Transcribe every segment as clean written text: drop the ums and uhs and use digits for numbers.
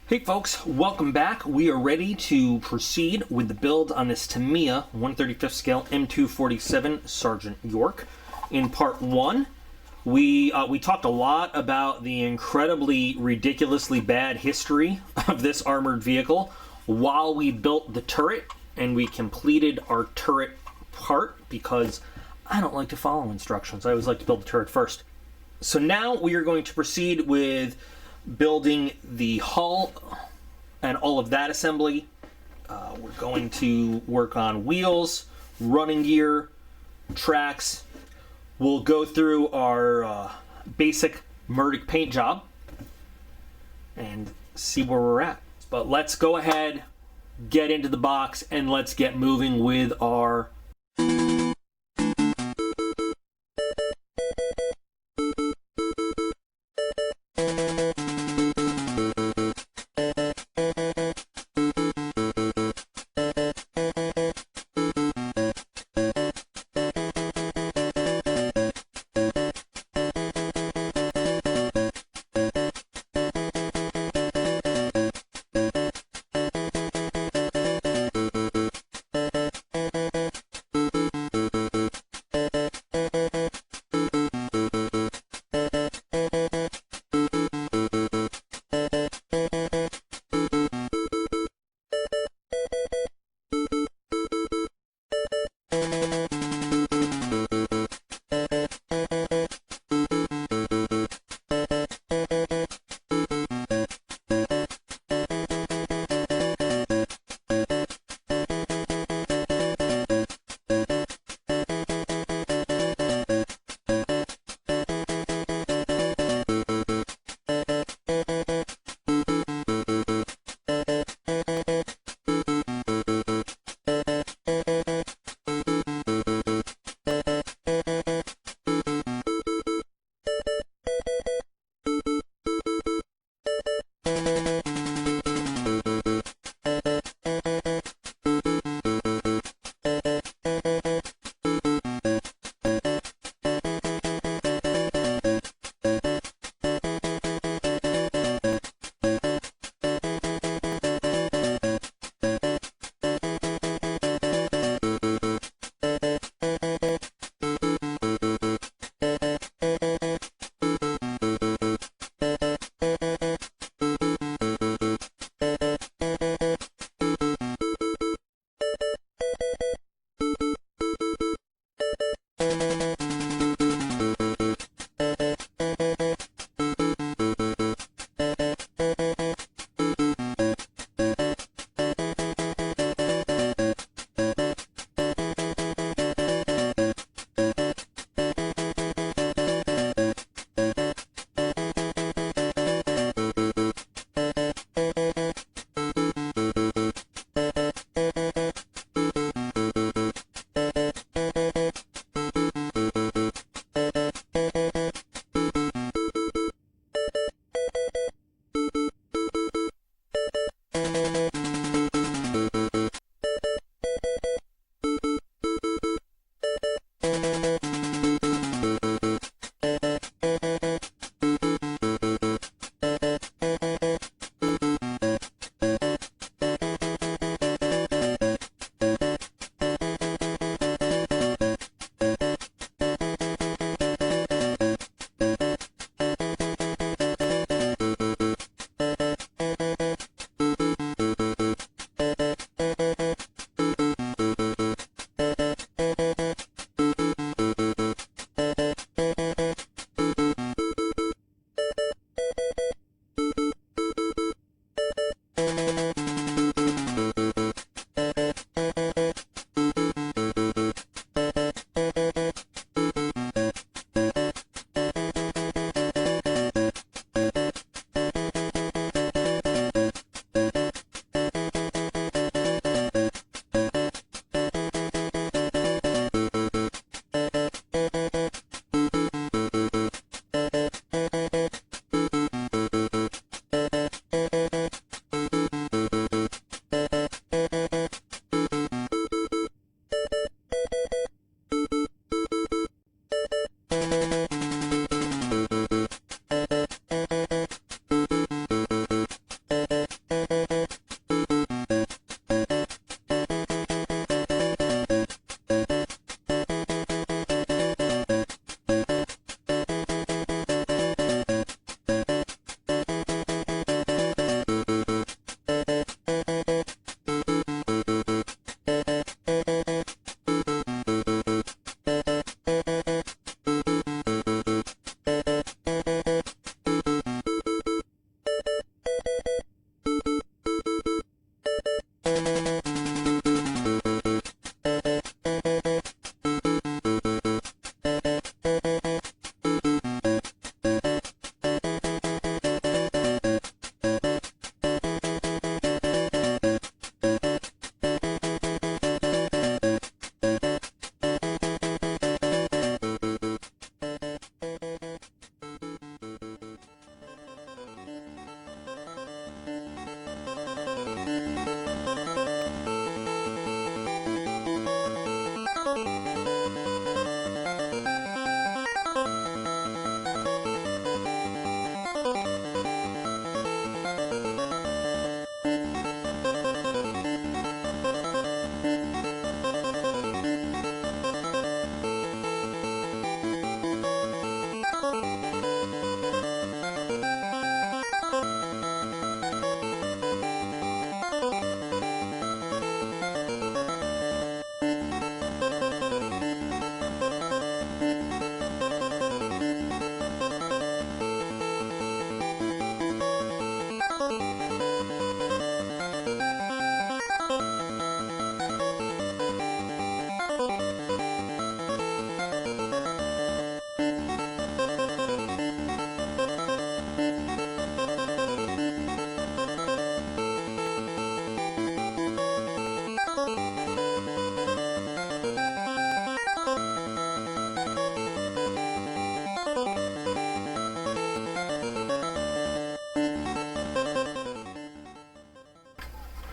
Hey folks, welcome back. We are ready to proceed with the build on this Tamiya 135th scale M247 Sergeant York. In part one, we talked a lot about the incredibly ridiculously bad history of this armored vehicle while we built the turret, and we completed our turret part because I don't like to follow instructions. I always like to build the turret first. So now we are going to proceed with building the hull and all of that assembly. We're going to work on wheels, running gear, tracks. We'll go through our basic MERDC paint job and see where we're at. But let's go ahead, get into the box, and let's get moving with our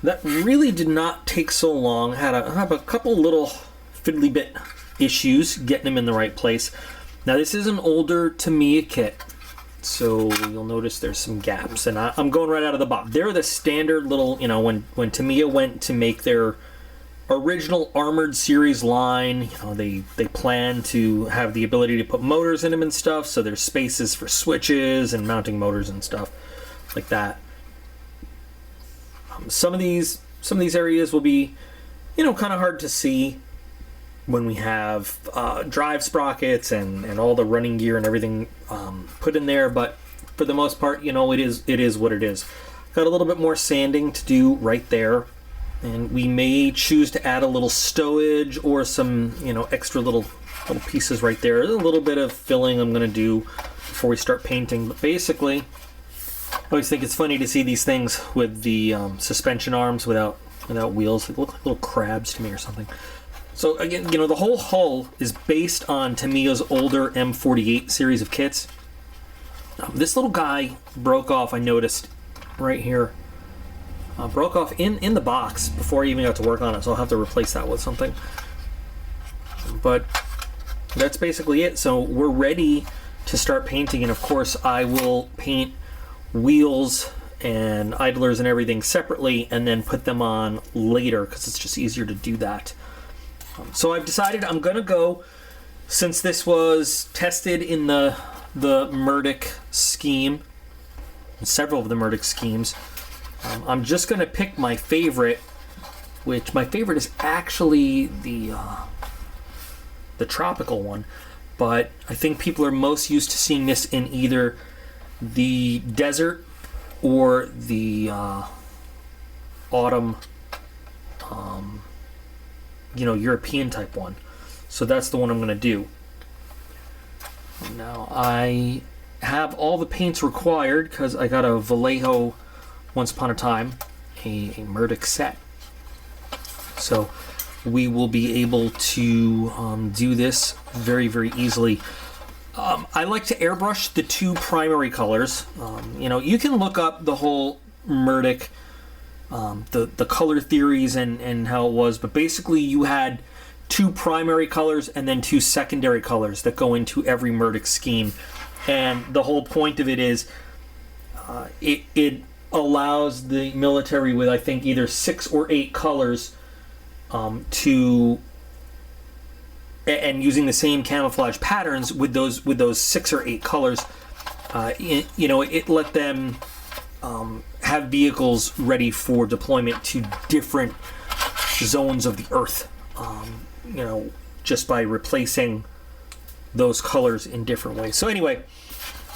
that really did not take so long. Had a couple little fiddly bit issues getting them in the right place. Now this is an older Tamiya kit, so you'll notice there's some gaps, and I'm going right out of the box. They're the standard little, you know, when Tamiya went to make their original Armored series line, you know, they plan to have the ability to put motors in them and stuff, so there's spaces for switches and mounting motors and stuff like that. Some of these areas will be, you know, kind of hard to see when we have drive sprockets and all the running gear and everything put in there, but for the most part, you know, it is what it is. Got a little bit more sanding to do right there, and we may choose to add a little stowage or some, you know, extra little pieces right there. A little bit of filling I'm going to do before we start painting, but basically I always think it's funny to see these things with the suspension arms without wheels. They look like little crabs to me or something. So again, you know, the whole hull is based on Tamiya's older M48 series of kits. This little guy broke off, I noticed, right here. Broke off in the box before I even got to work on it, so I'll have to replace that with something. But that's basically it. So we're ready to start painting, and of course I will paint wheels and idlers and everything separately and then put them on later because it's just easier to do that. So I've decided I'm gonna go, since this was tested in the MERDC scheme, several of the MERDC schemes, I'm just gonna pick my favorite, which my favorite is actually the tropical one, but I think people are most used to seeing this in either the desert or the autumn, you know, European type one. So that's the one I'm going to do. Now I have all the paints required because I got a Vallejo once upon a time, a MERDC set. So we will be able to do this very, very easily. I like to airbrush the two primary colors. You know, you can look up the whole MERDC, the color theories and how it was, but basically you had two primary colors and then two secondary colors that go into every MERDC scheme. And the whole point of it is it allows the military with, I think, either 6 or 8 colors to, and using the same camouflage patterns with those 6 or 8 colors, you know, it let them have vehicles ready for deployment to different zones of the Earth, you know, just by replacing those colors in different ways. So anyway,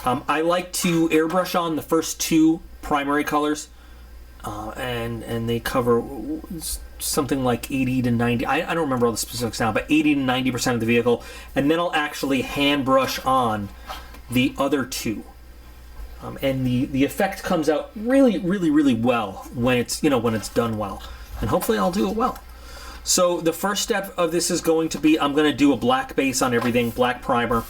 I like to airbrush on the first 2 primary colors, and they cover something like 80 to 90, I don't remember all the specifics now, but 80 to 90% of the vehicle, and then I'll actually hand brush on the other 2. And the effect comes out really, really, really well when it's, you know, when it's done well. And hopefully I'll do it well. So the first step of this is going to be, I'm going to do a black base on everything, black primer.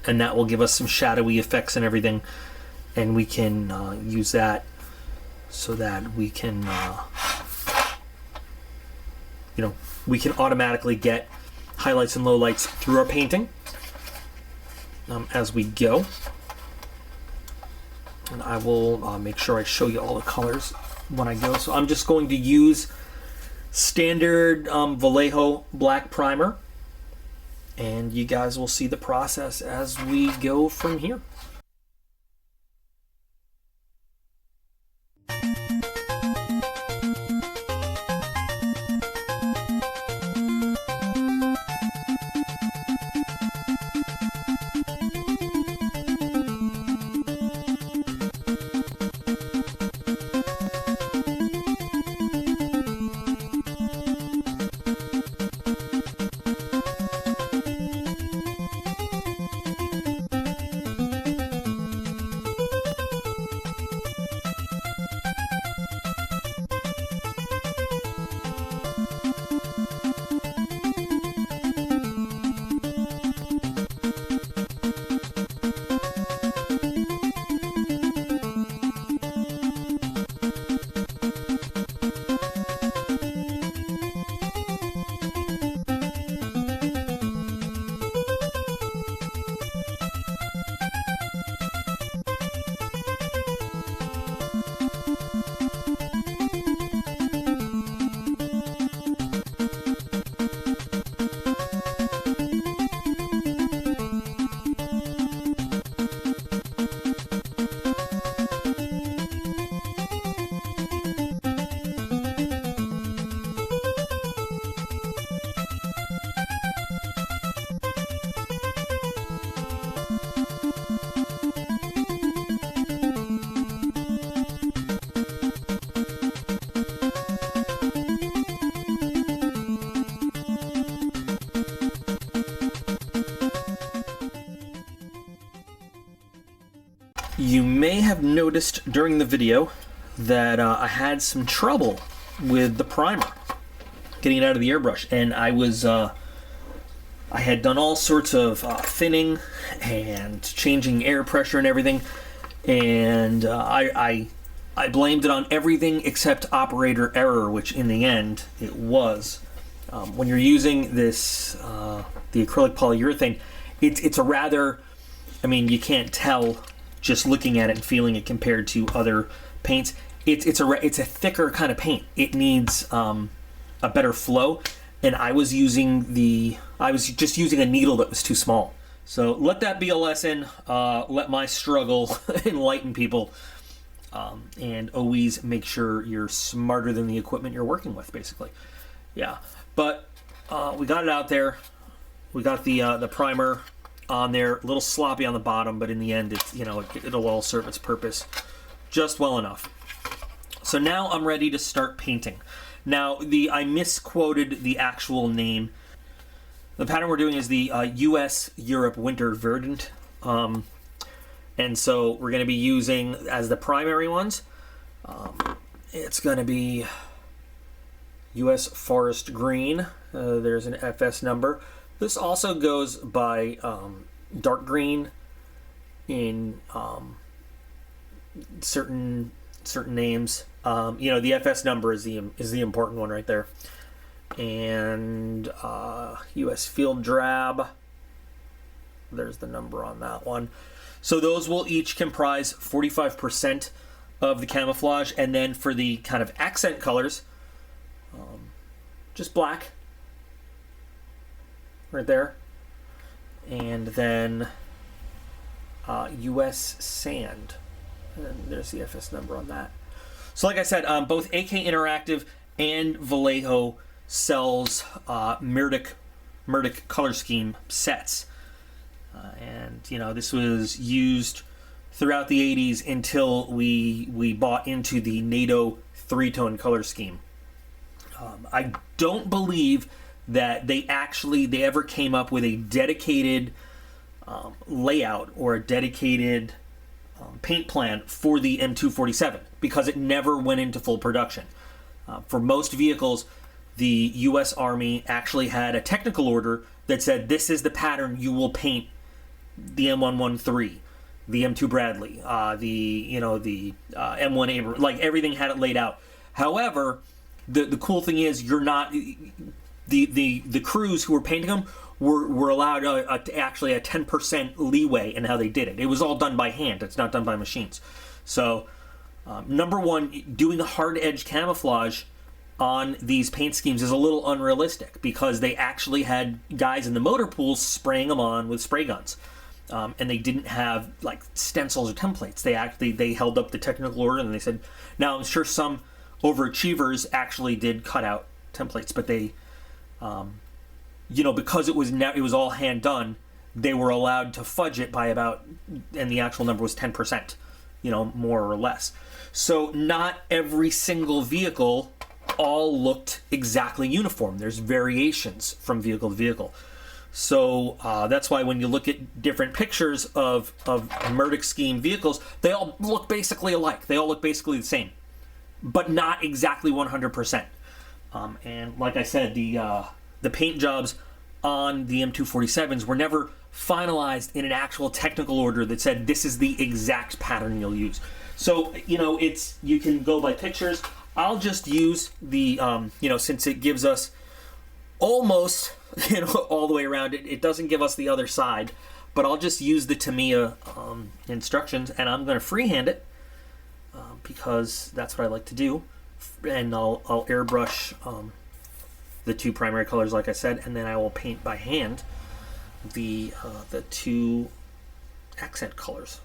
And that will give us some shadowy effects and everything. And we can use that so that we can, you know, we can automatically get highlights and lowlights through our painting as we go. And I will make sure I show you all the colors when I go. So I'm just going to use standard Vallejo black primer, and you guys will see the process as we go from here. have noticed during the video that I had some trouble with the primer getting it out of the airbrush, and I had done all sorts of thinning and changing air pressure and everything, and I blamed it on everything except operator error, which in the end it was. When you're using this the acrylic polyurethane, it's a rather, I mean, you can't tell just looking at it and feeling it compared to other paints. It's a thicker kind of paint. It needs a better flow, and I was just using a needle that was too small. So let that be a lesson. Let my struggle enlighten people, and always make sure you're smarter than the equipment you're working with, basically. Yeah, but we got it out there. We got the primer on there, a little sloppy on the bottom, but in the end, it's, it'll all serve its purpose just well enough. So now I'm ready to start painting. Now, I misquoted the actual name. The pattern we're doing is the US Europe Winter Verdant. And so we're going to be using, as the primary ones, it's going to be US Forest Green. There's an FS number. This also goes by dark green in certain names. The FS number is the important one right there. And US Field Drab, there's the number on that one. So those will each comprise 45% of the camouflage, and then for the kind of accent colors, just black right there, and then US Sand, and there's the FS number on that. So like I said, both AK Interactive and Vallejo sells MERDC color scheme sets, and this was used throughout the 80s until we bought into the NATO 3-tone color scheme. I don't believe that they ever came up with a dedicated layout or a dedicated paint plan for the M247, because it never went into full production. For most vehicles, the U.S. Army actually had a technical order that said, this is the pattern you will paint the M113, the M2 Bradley, the M1 Abrams, like everything had it laid out. However, the cool thing is, you're not, the crews who were painting them were allowed actually a 10% leeway in how they did it. It was all done by hand. It's not done by machines. So, number one, doing a hard edge camouflage on these paint schemes is a little unrealistic, because they actually had guys in the motor pools spraying them on with spray guns, and they didn't have like stencils or templates. They held up the technical order and they said. Now I'm sure some overachievers actually did cut out templates, but they, because it was all hand done, they were allowed to fudge it by about, and the actual number was 10%, more or less. So not every single vehicle all looked exactly uniform. There's variations from vehicle to vehicle. So that's why when you look at different pictures of MERDC scheme vehicles, they all look basically alike. They all look basically the same, but not exactly 100%. And like I said, the paint jobs on the M247s were never finalized in an actual technical order that said this is the exact pattern you'll use. So you can go by pictures. I'll just use the since it gives us almost all the way around. It doesn't give us the other side, but I'll just use the Tamiya instructions, and I'm going to freehand it because that's what I like to do. And I'll airbrush the two primary colors, like I said, and then I will paint by hand the two accent colors.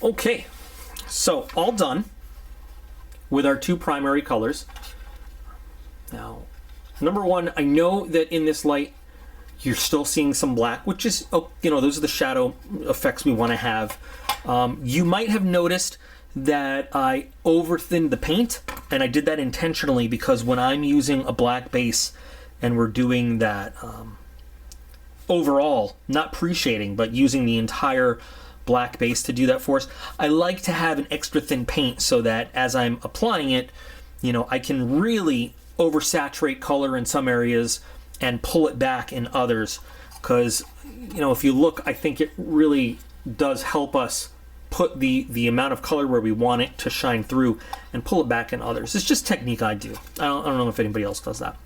Okay, so all done with our two primary colors. Now, number one, I know that in this light you're still seeing some black, which is, oh, you know, those are the shadow effects we want to have. You might have noticed that I over-thinned the paint, and I did that intentionally because when I'm using a black base and we're doing that overall, not pre-shading, but using the entire black base to do that for us, I like to have an extra thin paint so that as I'm applying it, you know, I can really oversaturate color in some areas and pull it back in others, because, you know, if you look, I think it really does help us put the amount of color where we want it to shine through and pull it back in others. It's just technique I do. I don't know if anybody else does that.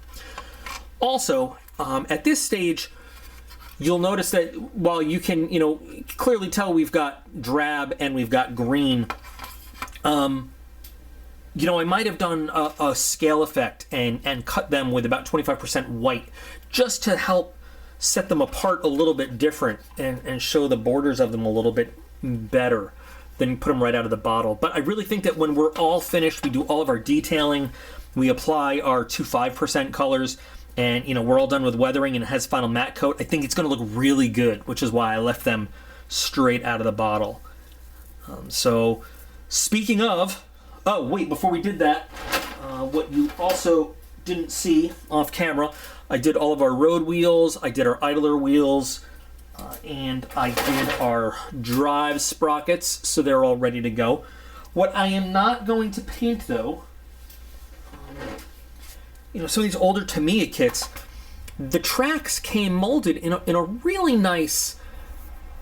Also, at this stage, you'll notice that while you can, you know, clearly tell we've got drab and we've got green, you know, I might have done a scale effect and cut them with about 25% white just to help set them apart a little bit different and show the borders of them a little bit better than put them right out of the bottle. But I really think that when we're all finished, we do all of our detailing, we apply our 5% colors, and, you know, we're all done with weathering and it has final matte coat, I think it's going to look really good, which is why I left them straight out of the bottle. So, speaking of, oh wait, before we did that, what you also didn't see off camera, I did all of our road wheels, I did our idler wheels, and I did our drive sprockets, so they're all ready to go. What I am not going to paint though, you know, some of these older Tamiya kits, the tracks came molded in a really nice,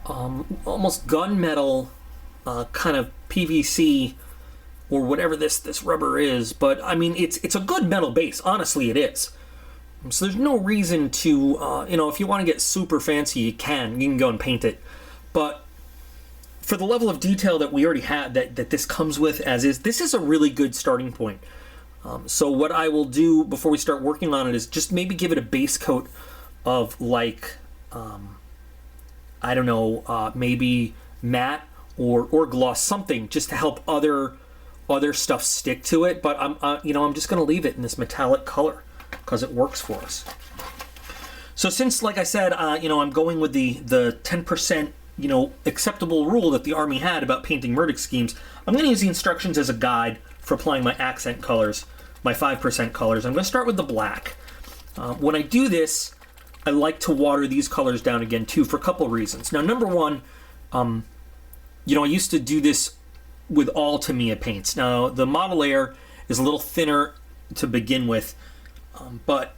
almost gunmetal kind of PVC or whatever this rubber is. But I mean, it's a good metal base. Honestly, it is. So there's no reason to, you know, if you want to get super fancy, you can go and paint it. But for the level of detail that we already had, that this comes with as is, this is a really good starting point. So what I will do before we start working on it is just maybe give it a base coat of like, I don't know, maybe matte or gloss, something just to help other stuff stick to it. But I'm just going to leave it in this metallic color because it works for us. So since, like I said, I'm going with the 10%, acceptable rule that the Army had about painting MERDC schemes, I'm going to use the instructions as a guide for applying my accent colors, my 5% colors. I'm going to start with the black. When I do this, I like to water these colors down again too for a couple of reasons. Now, number one, I used to do this with all Tamiya paints. Now, the Model Air is a little thinner to begin with, but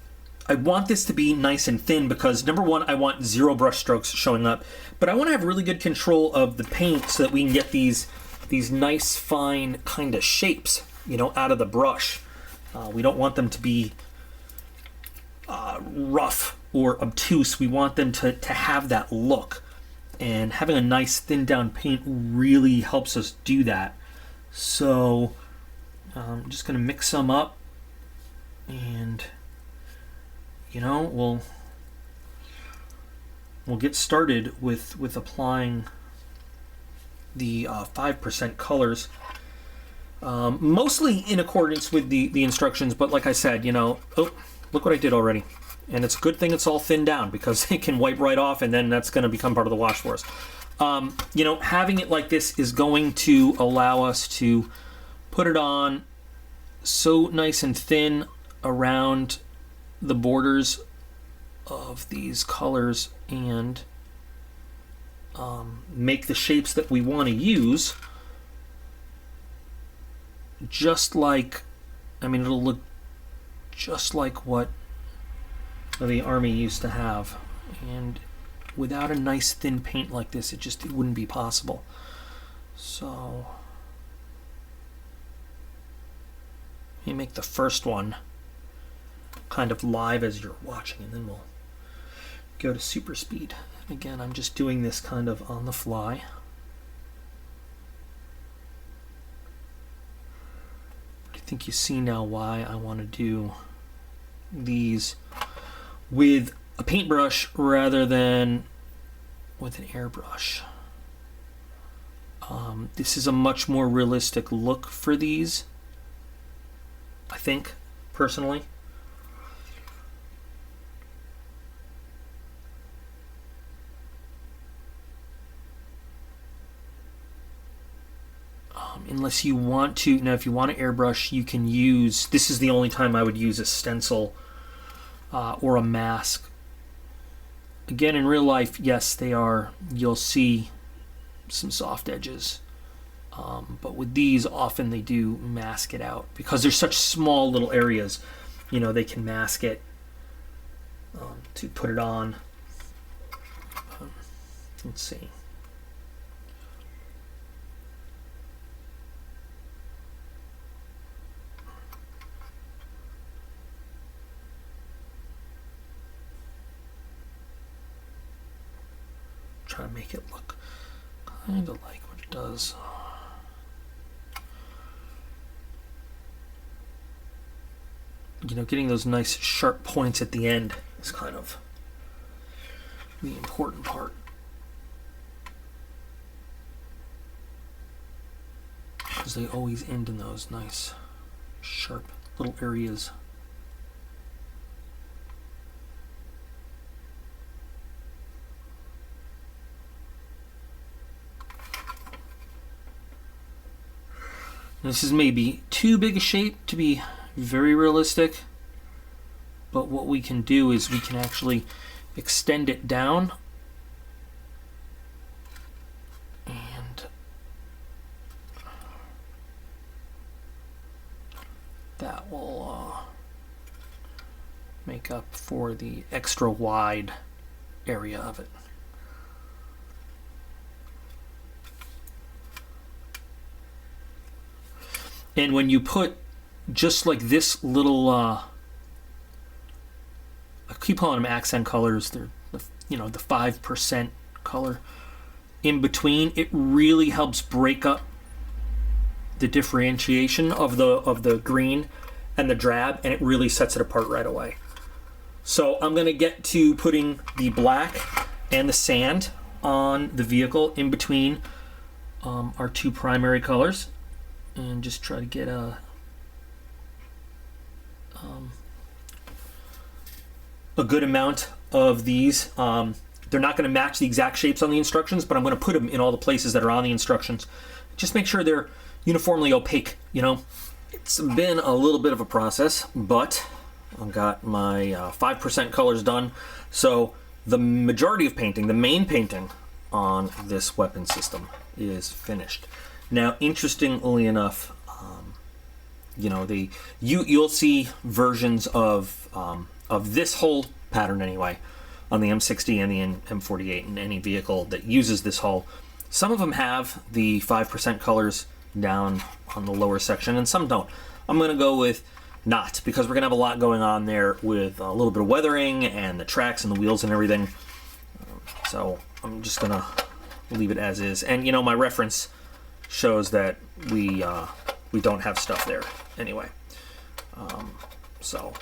I want this to be nice and thin because, number one, I want zero brush strokes showing up, but I want to have really good control of the paint so that we can get these nice, fine kind of shapes, out of the brush. We don't want them to be rough or obtuse. We want them to have that look. And having a nice thin down paint really helps us do that. So I'm just going to mix some up, and we'll get started with applying the 5% colors, mostly in accordance with the instructions. But like I said, oh, look what I did already. And it's a good thing it's all thinned down because it can wipe right off, and then that's going to become part of the wash for us. Having it like this is going to allow us to put it on so nice and thin around the borders of these colors and make the shapes that we want to use just like, it'll look just like what the Army used to have. And without a nice thin paint like this, it wouldn't be possible. So let me make the first one kind of live as you're watching, and then we'll go to super speed. And again, I'm just doing this kind of on the fly. I think you see now why I want to do these with a paintbrush rather than with an airbrush. This is a much more realistic look for these, I think, personally. Unless you want to, now if you want to airbrush, you can use, this is the only time I would use a stencil or a mask. Again, in real life, yes, they are, you'll see some soft edges. But with these, often they do mask it out because they're such small little areas. You know, they can mask it to put it on. Let's see. Try to make it look kind of like what it does. You know, getting those nice sharp points at the end is kind of the important part. Because they always end in those nice sharp little areas. This is maybe too big a shape to be very realistic, but what we can do is we can actually extend it down and that will make up for the extra wide area of it. And when you put just like this little, I keep calling them accent colors, they're the, you know, the 5% color in between, it really helps break up the differentiation of the green and the drab, and it really sets it apart right away. So I'm going to get to putting the black and the sand on the vehicle in between our two primary colors. And just try to get a good amount of these. They're not going to match the exact shapes on the instructions, but I'm going to put them in all the places that are on the instructions. Just make sure they're uniformly opaque, you know. It's been a little bit of a process, but I've got my 5% colors done. So the majority of painting, the main painting on this weapon system is finished. Now, interestingly enough, you know, you'll see versions of this whole pattern anyway on the M60 and the M48 and any vehicle that uses this hull. Some of them have the 5% colors down on the lower section, and some don't. I'm going to go with not, because we're going to have a lot going on there with a little bit of weathering and the tracks and the wheels and everything. So I'm just going to leave it as is. And, you know, my reference shows that we don't have stuff there anyway. So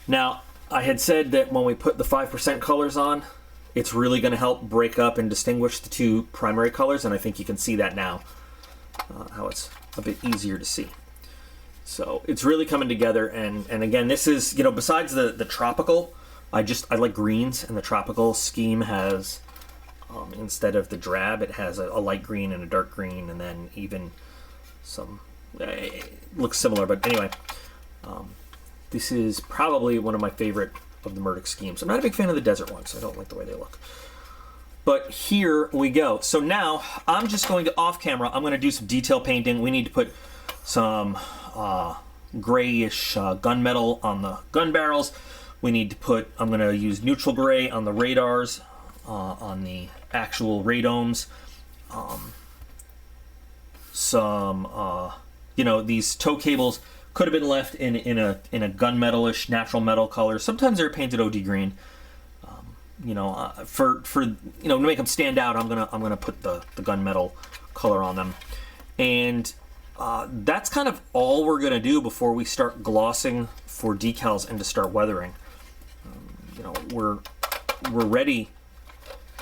now I had said that when we put the 5% colors on, it's really going to help break up and distinguish the two primary colors, and I think you can see that now, how it's a bit easier to see. So it's really coming together, and again, this is, you know, besides the tropical, I like greens, and the tropical scheme has instead of the drab, it has a light green and a dark green, and then even some, it looks similar, but anyway, this is probably one of my favorite of the MERDC schemes. I'm not a big fan of the desert ones. I don't like the way they look. But here we go. So now I'm just going to, off camera, I'm going to do some detail painting. We need to put some grayish gunmetal on the gun barrels. We need to put, I'm going to use neutral gray on the radars, on the actual radomes. You know, these tow cables could have been left in a gunmetalish natural metal color. Sometimes they're painted OD green. You know, for you know, to make them stand out, I'm gonna put the gunmetal color on them, and that's kind of all we're gonna do before we start glossing for decals and to start weathering. You know, we're ready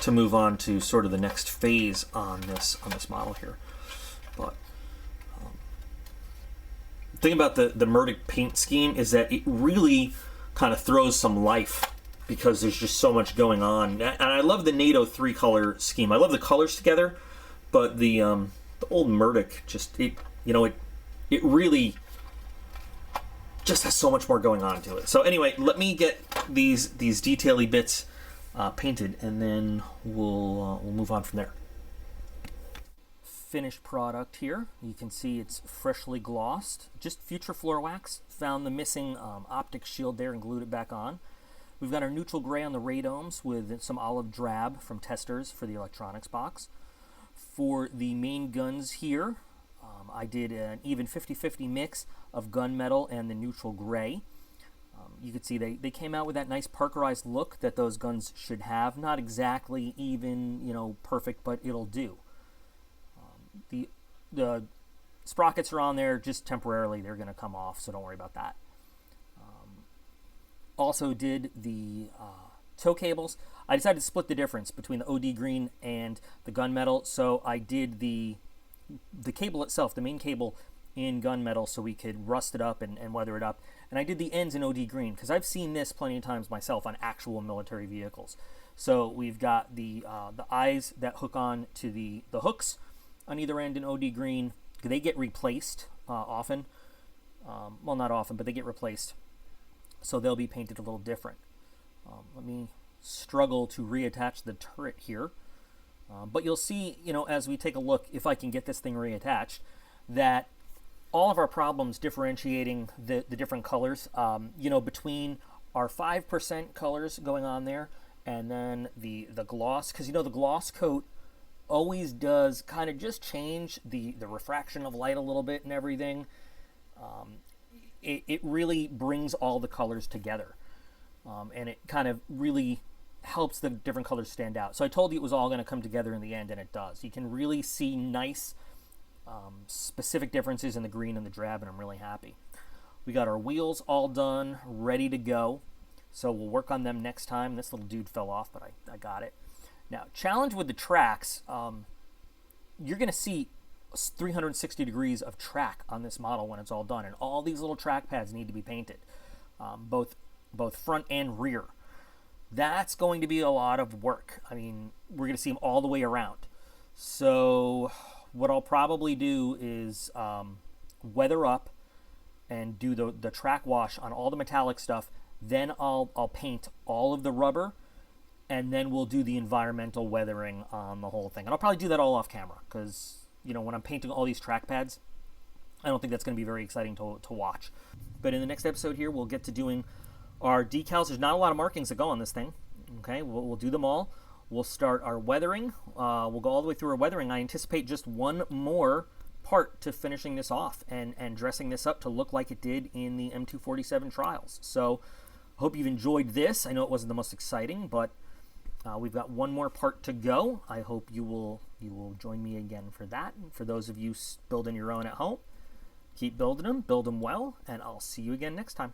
to move on to sort of the next phase on this model here. But the thing about the MERDC paint scheme is that it really kind of throws some life because there's just so much going on. And I love the NATO 3-color scheme. I love the colors together, but the old MERDC just it really just has so much more going on to it. So anyway, let me get these detail-y bits painted, and then we'll move on from there. Finished product here. You can see it's freshly glossed. Just Future Floor Wax. Found the missing optic shield there and glued it back on. We've got our neutral gray on the radomes with some olive drab from testers for the electronics box. For the main guns here, I did an even 50-50 mix of gunmetal and the neutral gray. You could see they came out with that nice parkerized look that those guns should have. Not exactly even, perfect, but it'll do. The sprockets are on there just temporarily. They're going to come off, so don't worry about that. Also did the tow cables. I decided to split the difference between the OD green and the gunmetal, so I did the cable itself, the main cable, in gunmetal so we could rust it up and weather it up. And I did the ends in OD green because I've seen this plenty of times myself on actual military vehicles. So we've got the eyes that hook on to the hooks on either end in OD green. They get replaced often. Well, not often, but they get replaced. So they'll be painted a little different. Let me struggle to reattach the turret here. But you'll see, as we take a look, if I can get this thing reattached, that all of our problems differentiating the different colors, between our 5% colors going on there and then the gloss, because the gloss coat always does kind of just change the refraction of light a little bit and everything. It really brings all the colors together, and it kind of really helps the different colors stand out. So I told you it was all going to come together in the end, and it does. You can really see nice specific differences in the green and the drab, and I'm really happy. We got our wheels all done, ready to go, so we'll work on them next time. This little dude fell off, but I got it. Now, challenge with the tracks, you're going to see 360 degrees of track on this model when it's all done, and all these little track pads need to be painted, both front and rear. That's going to be a lot of work. I mean, we're going to see them all the way around. So what I'll probably do is weather up and do the track wash on all the metallic stuff. Then I'll paint all of the rubber, and then we'll do the environmental weathering on the whole thing. And I'll probably do that all off camera because, when I'm painting all these track pads, I don't think that's going to be very exciting to watch. But in the next episode here, we'll get to doing our decals. There's not a lot of markings that go on this thing. Okay, we'll do them all. We'll start our weathering. We'll go all the way through our weathering. I anticipate just one more part to finishing this off and dressing this up to look like it did in the M247 trials. So hope you've enjoyed this. I know it wasn't the most exciting, but we've got one more part to go. I hope you will join me again for that. And for those of you building your own at home, keep building them, build them well, and I'll see you again next time.